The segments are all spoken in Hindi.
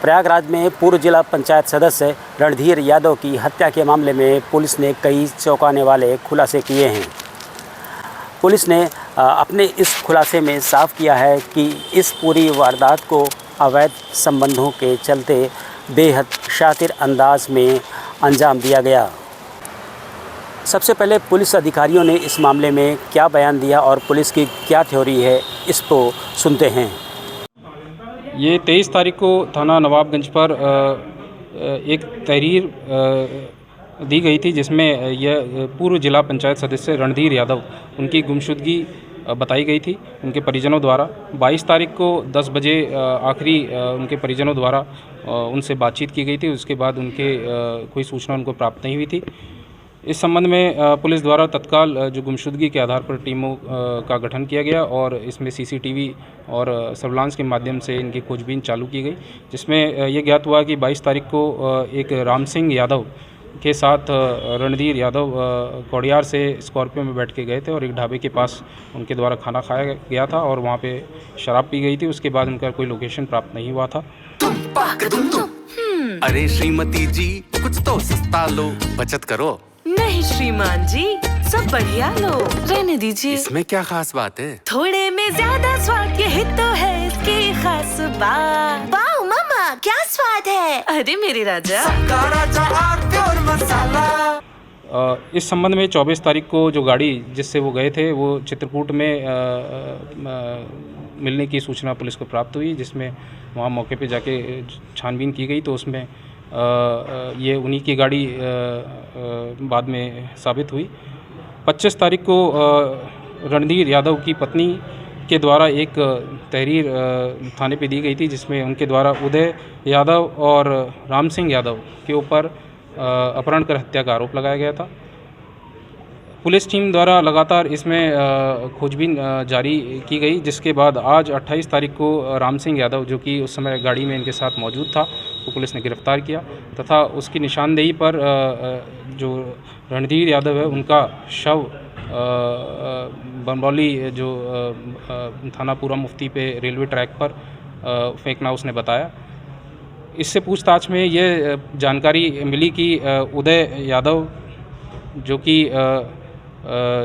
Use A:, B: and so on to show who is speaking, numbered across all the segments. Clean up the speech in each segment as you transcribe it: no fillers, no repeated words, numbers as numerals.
A: प्रयागराज में पूर्व जिला पंचायत सदस्य रणधीर यादव की हत्या के मामले में पुलिस ने कई चौंकाने वाले खुलासे किए हैं। पुलिस ने अपने इस खुलासे में साफ किया है कि इस पूरी वारदात को अवैध संबंधों के चलते बेहद शातिर अंदाज में अंजाम दिया गया। सबसे पहले पुलिस अधिकारियों ने इस मामले में क्या बयान दिया और पुलिस की क्या थ्योरी है, इसको सुनते हैं।
B: ये 23 तारीख को थाना नवाबगंज पर एक तहरीर दी गई थी जिसमें यह पूर्व जिला पंचायत सदस्य रणधीर यादव उनकी गुमशुदगी बताई गई थी उनके परिजनों द्वारा। 22 तारीख को 10 बजे आखिरी उनके परिजनों द्वारा उनसे बातचीत की गई थी। उसके बाद उनके कोई सूचना उनको प्राप्त नहीं हुई थी। इस संबंध में पुलिस द्वारा तत्काल जो गुमशुदगी के आधार पर टीमों का गठन किया गया और इसमें सीसीटीवी और सर्विलांस के माध्यम से इनकी खोजबीन चालू की गई, जिसमें ये ज्ञात हुआ कि 22 तारीख को एक राम सिंह यादव के साथ रणधीर यादव कोडियार से स्कॉर्पियो में बैठ के गए थे और एक ढाबे के पास उनके द्वारा खाना खाया गया था और वहाँ पे शराब पी गई थी। उसके बाद उनका कोई लोकेशन प्राप्त नहीं हुआ था।
C: अरे श्रीमती जी, कुछ तो सस्ता लो, बचत करो।
D: नहीं श्रीमान जी, सब बढ़िया लो, रहने दीजिए।
C: इसमें क्या खास बात है?
D: थोड़े में ज्यादा स्वाद, यही तो है इसकी खास बात। वाओ मामा, क्या स्वाद है। अरे मेरे राजा,
C: प्योर मसाला।
B: इस संबंध में 24 तारीख को जो गाड़ी जिससे वो गए थे वो चित्रकूट में मिलने की सूचना पुलिस को प्राप्त हुई, जिसमें वहाँ मौके पे जाके छानबीन की गई तो उसमें ये उन्हीं की गाड़ी बाद में साबित हुई। 25 तारीख को रणधीर यादव की पत्नी के द्वारा एक तहरीर थाने पे दी गई थी, जिसमें उनके द्वारा उदय यादव और राम सिंह यादव के ऊपर अपहरण कर हत्या का आरोप लगाया गया था। पुलिस टीम द्वारा लगातार इसमें खोजबीन जारी की गई, जिसके बाद आज 28 तारीख को राम सिंह यादव, जो कि उस समय गाड़ी में इनके साथ मौजूद था, को पुलिस ने गिरफ्तार किया तथा उसकी निशानदेही पर जो रणधीर यादव है उनका शव बमरौली जो थाना पूरा मुफ्ती पे रेलवे ट्रैक पर फेंकना उसने बताया। इससे पूछताछ में ये जानकारी मिली कि उदय यादव, जो कि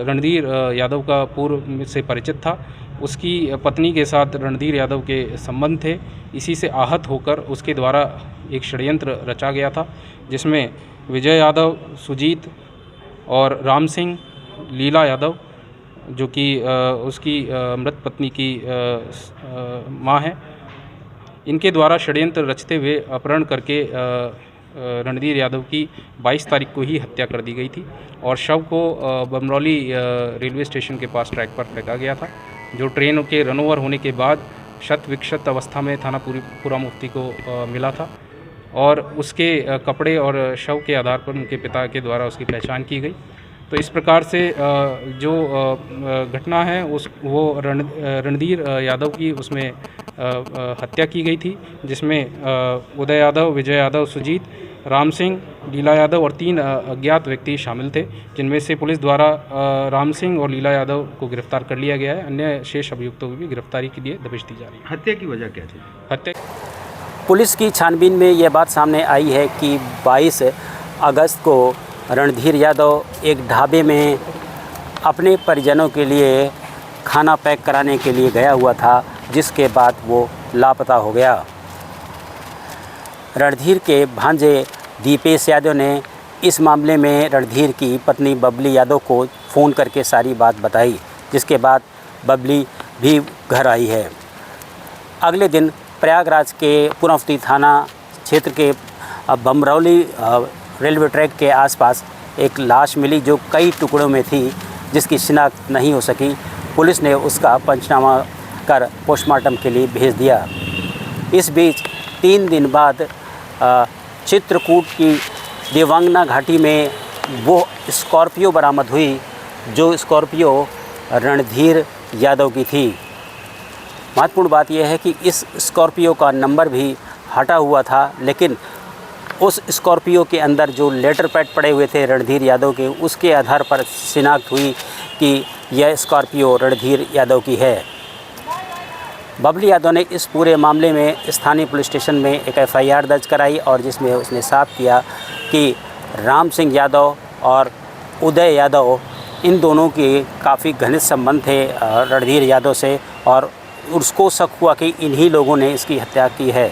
B: रणधीर यादव का पूर्व से परिचित था, उसकी पत्नी के साथ रणधीर यादव के संबंध थे। इसी से आहत होकर उसके द्वारा एक षड्यंत्र रचा गया था, जिसमें विजय यादव, सुजीत और राम सिंह, लीला यादव, जो कि उसकी मृत पत्नी की मां है, इनके द्वारा षड्यंत्र रचते हुए अपहरण करके रणधीर यादव की 22 तारीख को ही हत्या कर दी गई थी और शव को बमरौली रेलवे स्टेशन के पास ट्रैक पर फेंका गया था, जो ट्रेन के रनओवर होने के बाद शत विक्षत अवस्था में थाना पूरा मुफ्ती को मिला था और उसके कपड़े और शव के आधार पर उनके पिता के द्वारा उसकी पहचान की गई। तो इस प्रकार से जो घटना है वो रणधीर यादव की उसमें हत्या की गई थी, जिसमें उदय यादव, विजय यादव, सुजीत, राम सिंह, लीला यादव और 3 अज्ञात व्यक्ति शामिल थे, जिनमें से पुलिस द्वारा राम सिंह और लीला यादव को गिरफ्तार कर लिया गया है। अन्य शेष अभियुक्तों की भी गिरफ्तारी के लिए दबिश दी जा रही है।
E: हत्या की वजह क्या थी?
B: हत्या
A: पुलिस की छानबीन में यह बात सामने आई है कि 22 अगस्त को रणधीर यादव एक ढाबे में अपने परिजनों के लिए खाना पैक कराने के लिए गया हुआ था, जिसके बाद वो लापता हो गया। रणधीर के भांजे दीपेश यादव ने इस मामले में रणधीर की पत्नी बबली यादव को फ़ोन करके सारी बात बताई, जिसके बाद बबली भी घर आई है। अगले दिन प्रयागराज के पुनफ्ती थाना क्षेत्र के बमरौली रेलवे ट्रैक के आसपास एक लाश मिली, जो कई टुकड़ों में थी, जिसकी शिनाख्त नहीं हो सकी। पुलिस ने उसका पंचनामा कर पोस्टमार्टम के लिए भेज दिया। इस बीच 3 दिन बाद चित्रकूट की देवांगना घाटी में वो स्कॉर्पियो बरामद हुई, जो स्कॉर्पियो रणधीर यादव की थी। महत्वपूर्ण बात यह है कि इस स्कॉर्पियो का नंबर भी हटा हुआ था, लेकिन उस स्कॉर्पियो के अंदर जो लेटर पैड पड़े हुए थे रणधीर यादव के, उसके आधार पर शिनाख्त हुई कि यह स्कॉर्पियो रणधीर यादव की है। बबली यादव ने इस पूरे मामले में स्थानीय पुलिस स्टेशन में एक एफआईआर दर्ज कराई और जिसमें उसने साफ किया कि राम सिंह यादव और उदय यादव इन दोनों के काफ़ी घनिष्ठ संबंध थे रणधीर यादव से और उसको शक हुआ कि इन्हीं लोगों ने इसकी हत्या की है।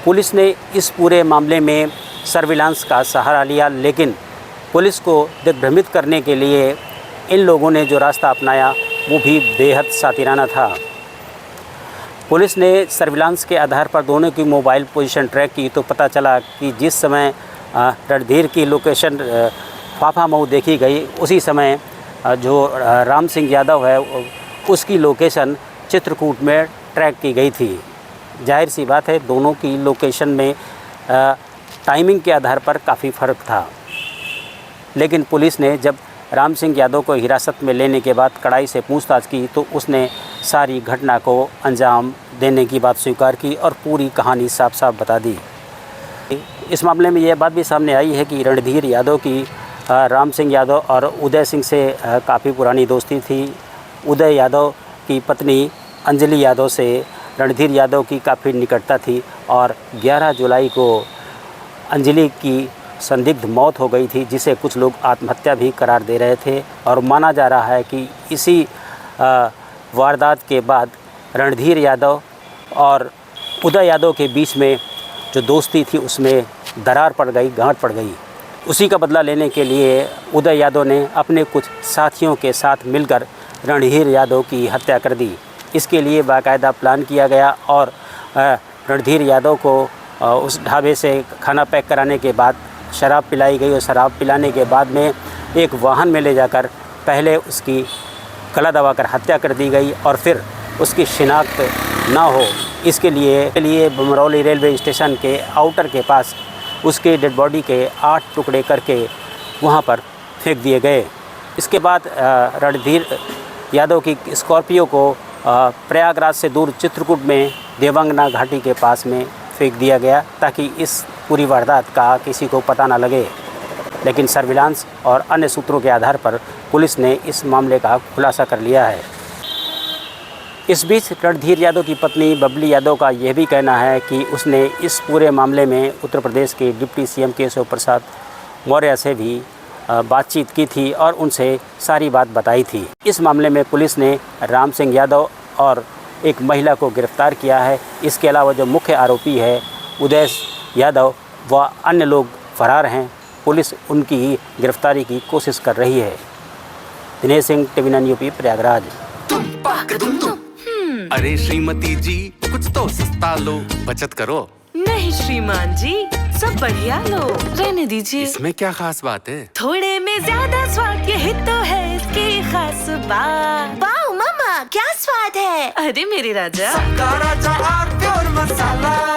A: पुलिस ने इस पूरे मामले में सर्विलांस का सहारा लिया, लेकिन पुलिस को दिग्भ्रमित करने के लिए इन लोगों ने जो रास्ता अपनाया वो भी बेहद सातिराना था। पुलिस ने सर्विलांस के आधार पर दोनों की मोबाइल पोजीशन ट्रैक की तो पता चला कि जिस समय रणधीर की लोकेशन फाफामऊ देखी गई उसी समय जो राम सिंह यादव है उसकी लोकेशन चित्रकूट में ट्रैक की गई थी। जाहिर सी बात है दोनों की लोकेशन में टाइमिंग के आधार पर काफ़ी फ़र्क था, लेकिन पुलिस ने जब राम सिंह यादव को हिरासत में लेने के बाद कड़ाई से पूछताछ की तो उसने सारी घटना को अंजाम देने की बात स्वीकार की और पूरी कहानी साफ साफ बता दी। इस मामले में यह बात भी सामने आई है कि रणधीर यादव की राम सिंह यादव और उदय सिंह से काफ़ी पुरानी दोस्ती थी। उदय यादव की पत्नी अंजलि यादव से रणधीर यादव की काफ़ी निकटता थी और 11 जुलाई को अंजलि की संदिग्ध मौत हो गई थी, जिसे कुछ लोग आत्महत्या भी करार दे रहे थे और माना जा रहा है कि इसी वारदात के बाद रणधीर यादव और उदय यादव के बीच में जो दोस्ती थी उसमें दरार पड़ गई, गांठ पड़ गई। उसी का बदला लेने के लिए उदय यादव ने अपने कुछ साथियों के साथ मिलकर रणधीर यादव की हत्या कर दी। इसके लिए बाकायदा प्लान किया गया और रणधीर यादव को उस ढाबे से खाना पैक कराने के बाद शराब पिलाई गई और शराब पिलाने के बाद में एक वाहन में ले जाकर पहले उसकी गला दबाकर हत्या कर दी गई और फिर उसकी शिनाख्त ना हो इसके लिए बमरौली रेलवे स्टेशन के आउटर के पास उसके डेड बॉडी के 8 टुकड़े करके वहाँ पर फेंक दिए गए। इसके बाद रणधीर यादव की स्कॉर्पियो को प्रयागराज से दूर चित्रकूट में देवांगना घाटी के पास में फेंक दिया गया ताकि इस पूरी वारदात का किसी को पता ना लगे। लेकिन सर्विलांस और अन्य सूत्रों के आधार पर पुलिस ने इस मामले का खुलासा कर लिया है। इस बीच रणधीर यादव की पत्नी बबली यादव का यह भी कहना है कि उसने इस पूरे मामले में उत्तर प्रदेश के डिप्टी सीएम केशव प्रसाद मौर्य से भी बातचीत की थी और उनसे सारी बात बताई थी। इस मामले में पुलिस ने राम सिंह यादव और एक महिला को गिरफ्तार किया है। इसके अलावा जो मुख्य आरोपी है उदय यादव व अन्य लोग फरार हैं। पुलिस उनकी गिरफ्तारी की कोशिश कर रही है। Dinesh Singh, TV9 UP, Prayagraj.
C: अरे श्रीमती जी कुछ तो सस्ता लो, बचत करो।
D: नहीं श्रीमान जी, सब बढ़िया लो, रहने दीजिए।
C: इसमें क्या खास बात है?
D: थोड़े में ज्यादा स्वाद, यही तो है इसकी खास बात। वाओ मामा, क्या स्वाद है। अरे मेरे राजा।
C: राजा और प्योर मसाला।